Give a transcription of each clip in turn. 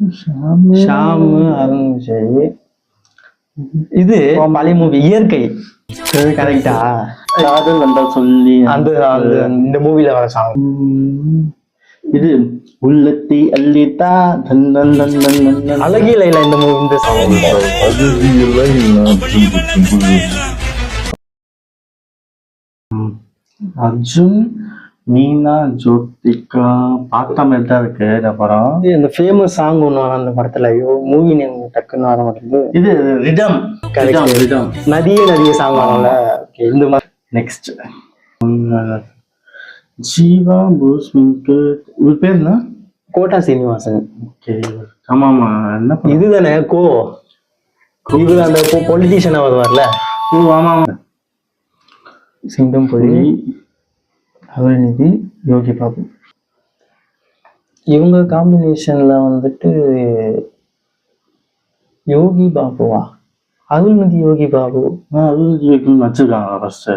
ஷாமு அருண் விஜய். இது பழைய மூவி இயற்கை. கரெக்டா? காதல் வந்தா சொல்லி அந்த இந்த மூவில வர சாங். இது உள்ளத்தை அள்ளித்தா அழகிய லைலா இந்த மூவி இந்த சாங். அர்ஜுன் மீனா ஜோதிகா பார்த்த மாதிரி தான் இருக்கு இந்த படம். இந்த ஃபேமஸ் சாங் ஒண்ணு வரும் அந்த படத்துல. ஐயோ மூவி நேம் டக்குன்னு வர மாட்டேங்குது. இது ரிடம். நதியே நதியே சாங் வரும்ல. இந்த மாதிரி. நெக்ஸ்ட் ஜீவா பூஸ்மிக்கு இவர் பேர் என்ன? கோட்டா சீனிவாசன். ஓகே ஆமாமா. என்ன இதுதானே கோ இவர் அந்த பொலிட்டீஷியனா வருவார்ல. ஓ ஆமா. சிங்கம் புலி அருள்நிதி யோகி பாபு இவங்க காம்பினேஷன்ல வந்துட்டு யோகி பாபுவா அருள்நிதி யோகி பாபு அருள்நிதி யோகி வச்சிருக்காங்களா ஃபர்ஸ்ட்?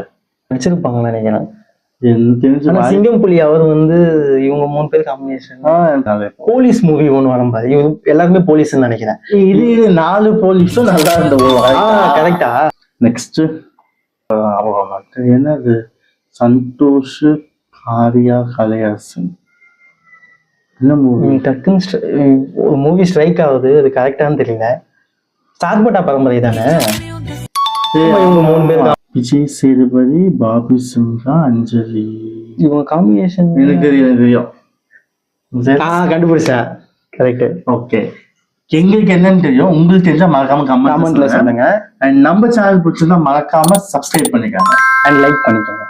வச்சிருப்பாங்கன்னு நினைக்கிறேன். சிங்கம் புலி அவர் வந்து இவங்க 3 பேர் காம்பினேஷன். போலீஸ் மூவி ஒண்ணு வரும் பாரு. இவங்க எல்லாருமே போலீஸ் நினைக்கிறேன். இது 4 போலீஸும் நல்லா இருந்த. கரெக்டா? நெக்ஸ்ட் என்னது? சந்தோஷ் ஆரியா கலையரசன். என்ன மூவி? டக்குன்னு மூவி ஸ்ட்ரைக் ஆகுது. அது கரெக்டான்னு தெரியல. சார்பட்டா பரம்பரை தானே இவங்க 3 பேர் தான். விஜய் சேதுபதி, பாபி சிம்ஹா, அஞ்சலி. இவங்க காம்பினேஷன் எனக்கு தெரியும். கண்டுபிடிச்சேன். கரெக்ட். ஓகே. எங்களுக்கு என்னன்னு தெரியும். உங்களுக்கு தெரிஞ்சா மறக்காம கமெண்ட்ல சொல்லுங்க. அண்ட் நம்ம சேனல் பிடிச்சிருந்தா மறக்காம சப்ஸ்கிரைப் பண்ணிக்கோங்க அண்ட் லைக் பண்ணிக்கோங்க.